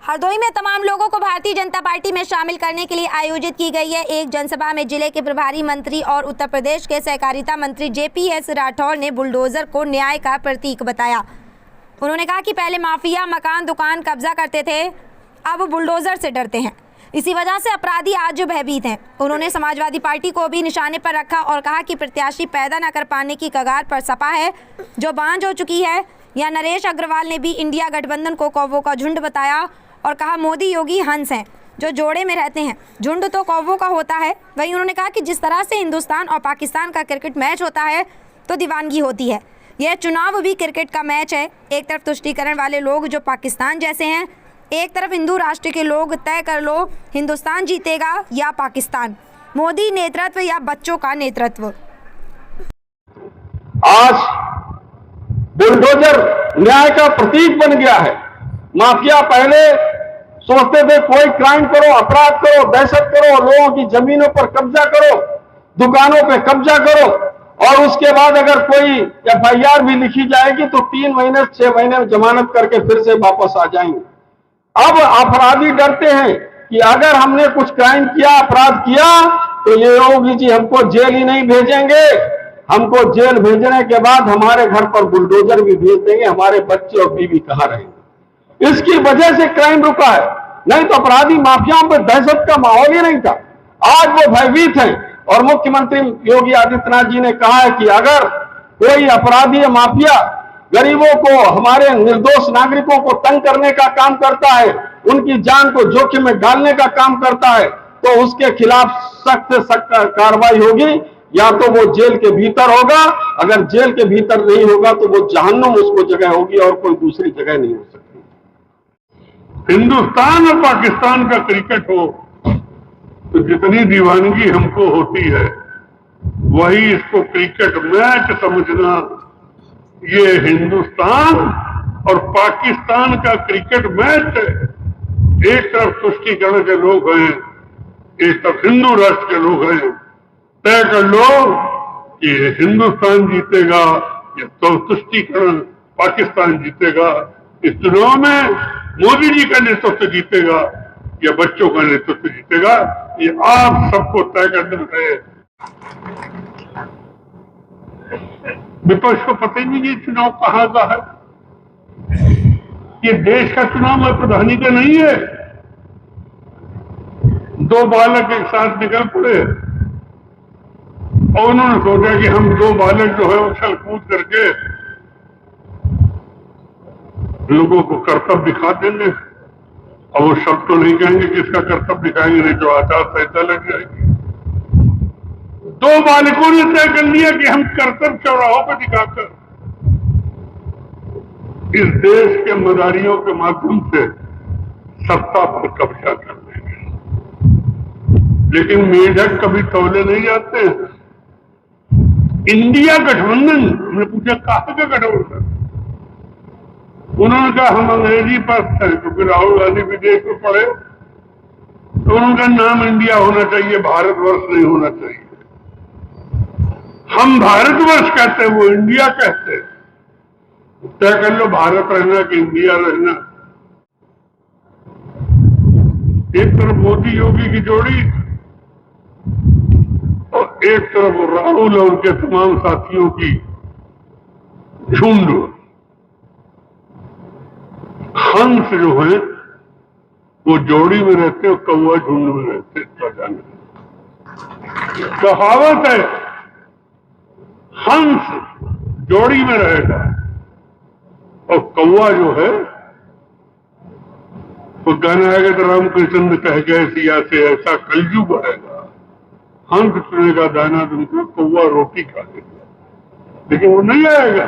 हरदोई में तमाम लोगों को भारतीय जनता पार्टी में शामिल करने के लिए आयोजित की गई है एक जनसभा में जिले के प्रभारी मंत्री और उत्तर प्रदेश के सहकारिता मंत्री JPS राठौर ने बुलडोजर को न्याय का प्रतीक बताया। उन्होंने कहा कि पहले माफिया मकान दुकान कब्जा करते थे, अब बुलडोजर से डरते हैं, इसी वजह से अपराधी आज भयभीत हैं। उन्होंने समाजवादी पार्टी को भी निशाने पर रखा और कहा कि प्रत्याशी पैदा न कर पाने की कगार पर सपा है जो बांझ हो चुकी है। या नरेश अग्रवाल ने भी इंडिया गठबंधन को कौवों का झुंड बताया और कहा मोदी योगी हंस हैं जो जोड़े में रहते हैं, झुंड तो कौवों का होता है। वहीं उन्होंने कहा कि जिस तरह से हिंदुस्तान और पाकिस्तान का क्रिकेट मैच होता है तो दीवानगी होती है, यह चुनाव भी क्रिकेट का मैच है। एक तरफ तुष्टीकरण वाले लोग जो पाकिस्तान जैसे हैं, एक तरफ हिंदू राष्ट्र के लोग। तय कर लो हिंदुस्तान जीतेगा या पाकिस्तान, मोदी नेतृत्व या बच्चों का नेतृत्व। आज बुलडोजर न्याय का प्रतीक बन गया है। माफिया पहले सोचते थे कोई क्राइम करो, अपराध करो, दहशत करो, लोगों की जमीनों पर कब्जा करो, दुकानों पे कब्जा करो और उसके बाद अगर कोई FIR भी लिखी जाएगी तो 3 महीने 6 महीने में जमानत करके फिर से वापस आ जाएंगे। अब अपराधी डरते हैं कि अगर हमने कुछ क्राइम किया, अपराध किया तो ये योगी जी हमको जेल ही नहीं भेजेंगे, हमको जेल भेजने के बाद हमारे घर पर बुलडोजर भी भेज देंगे, हमारे बच्चे और बीवी कहां रहेंगे। इसकी वजह से क्राइम रुका है, नहीं तो अपराधी माफियाओं पर दहशत का माहौल ही नहीं था। आज वो भयभीत हैं और मुख्यमंत्री योगी आदित्यनाथ जी ने कहा है कि अगर कोई अपराधी या माफिया गरीबों को, हमारे निर्दोष नागरिकों को तंग करने का काम करता है, उनकी जान को जोखिम में डालने का काम करता है तो उसके खिलाफ सख्त से सख्त कार्रवाई होगी। या तो वो जेल के भीतर होगा, अगर जेल के भीतर नहीं होगा तो वो जहन्नुम उसको जगह होगी और कोई दूसरी जगह नहीं हो सकती। हिंदुस्तान और पाकिस्तान का क्रिकेट हो तो जितनी दीवानगी हमको होती है वही इसको क्रिकेट मैच समझना। ये हिंदुस्तान और पाकिस्तान का क्रिकेट मैच है। एक तरफ तुष्टीकरण के लोग हैं, एक तरफ हिंदू राष्ट्र के लोग हैं। तय कर लो कि हिंदुस्तान जीतेगा या तो तुष्टीकरण पाकिस्तान जीतेगा। इस चुनाव में मोदी जी का नेतृत्व जीतेगा या बच्चों का नेतृत्व जीतेगा, ये आप सबको तय करना है। विपक्ष को पता ही नहीं ये चुनाव कहाँ का है। ये देश का चुनाव है, प्रधानी का नहीं है। 2 बालक एक साथ निकल पड़े और उन्होंने सोचा कि हम 2 बालक जो है उछल कूद करके लोगों को कर्तव्य दिखा देंगे। और वो शब्द तो नहीं कहेंगे किसका कर्तव्य दिखाएंगे, नहीं तो आचार संहिता लग जाएगी। 2 बालकों ने तय कर लिया कि हम कर्तव्य चौराहों पर दिखाकर इस देश के मदारियों के माध्यम से सत्ता पर कब्जा कर देंगे। लेकिन मेढक कभी तौले नहीं जाते। इंडिया गठबंधन, हमने पूछा कहां का गठबंधन? उन्होंने कहा हम अंग्रेजी पक्ष हैं, क्योंकि राहुल गांधी विदेश में पढ़े तो उनका नाम इंडिया होना चाहिए, भारतवर्ष नहीं होना चाहिए। हम भारतवर्ष कहते हैं, वो इंडिया कहते हैं। तय कर लो भारत रहना कि इंडिया रहना। एक तरफ मोदी योगी की जोड़ी और एक तरफ राहुल और उनके तमाम साथियों की झुंड। हंस जो है वो जोड़ी में रहते और कौवा झुंड में रहते। कहावत है हंस जोड़ी में रहेगा और कौवा जो है वो गाना आएगा तो रामकृष्ण कह गए सिया से ऐसा कलयुग आएगा। हंस चुनेगा दाना तुमको, कौवा रोटी खा लेगा। लेकिन वो नहीं आएगा,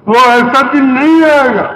वो ऐसा दिन नहीं आएगा।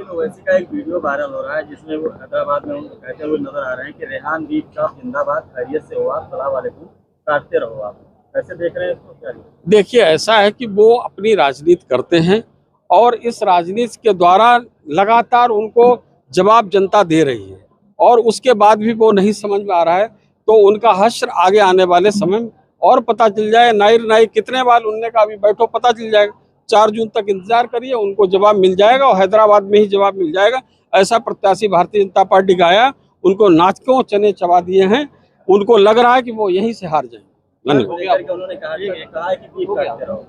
ओवैसी का एक वीडियो वायरल हो रहा है जिसमें वो हैदराबाद में उनको कहते हुए नजर आ रहे हैं कि रेहान बीफ चौक जिंदाबाद, खैरियत से हो आप, सलाम वालेकुम, काटते रहो आप। कैसे देख रहे हैं इसको? क्या देखिए, ऐसा है कि वो अपनी राजनीति करते हैं और इस राजनीति के द्वारा लगातार उनको जवाब जनता दे रही है और उसके बाद भी वो नहीं समझ में आ रहा है तो उनका हश्र आगे आने वाले समय में और पता चल जाए। नाई कितने बार उनने का अभी बैठो पता चल जाएगा। 4 जून तक इंतजार करिए, उनको जवाब मिल जाएगा और हैदराबाद में ही जवाब मिल जाएगा। ऐसा प्रत्याशी भारतीय जनता पार्टी का आया, उनको नाचकों चने चबा दिए हैं, उनको लग रहा है कि वो यहीं से हार जाएंगे। धन्यवाद। उन्होंने कहा है कि बीफ काटते रहो।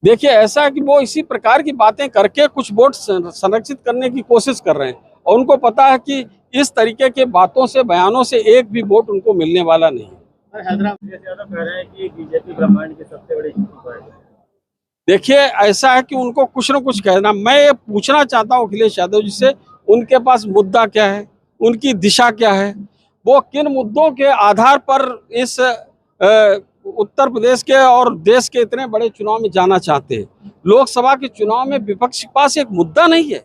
देखिए, ऐसा है कि वो इसी प्रकार की बातें करके कुछ वोट संरक्षित करने की कोशिश कर रहे हैं और उनको पता है कि इस तरीके के बातों से, बयानों से एक भी वोट उनको मिलने वाला नहीं है। अखिलेश यादव कह रहे हैं कि बीजेपी ब्रह्मांड की सबसे बड़ी झूठी पार्टी है। देखिए, ऐसा है कि उनको कुछ न कुछ कहना। मैं ये पूछना चाहता हूँ अखिलेश यादव जी से, उनके पास मुद्दा क्या है, उनकी दिशा क्या है, वो किन मुद्दों के आधार पर इस उत्तर प्रदेश के और देश के इतने बड़े चुनाव में जाना चाहते हैं। लोकसभा के चुनाव में विपक्ष के पास एक मुद्दा नहीं है,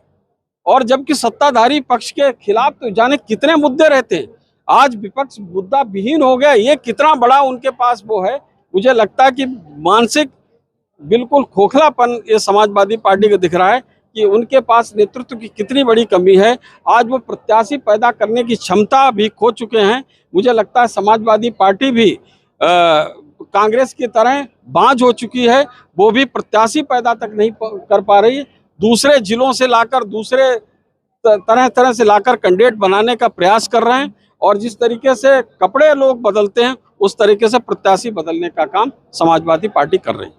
और जबकि सत्ताधारी पक्ष के खिलाफ तो जाने कितने मुद्दे रहते हैं। आज विपक्ष मुद्दा विहीन हो गया, ये कितना बड़ा उनके पास वो है। मुझे लगता है कि मानसिक बिल्कुल खोखलापन ये समाजवादी पार्टी को दिख रहा है कि उनके पास नेतृत्व की कितनी बड़ी कमी है। आज वो प्रत्याशी पैदा करने की क्षमता भी खो चुके हैं। मुझे लगता है समाजवादी पार्टी भी कांग्रेस की तरह बांझ हो चुकी है, वो भी प्रत्याशी पैदा तक नहीं कर पा रही। दूसरे जिलों से लाकर, दूसरे तरह से लाकर कैंडिडेट बनाने का प्रयास कर रहे हैं, और जिस तरीके से कपड़े लोग बदलते हैं उस तरीके से प्रत्याशी बदलने का काम समाजवादी पार्टी कर रही है।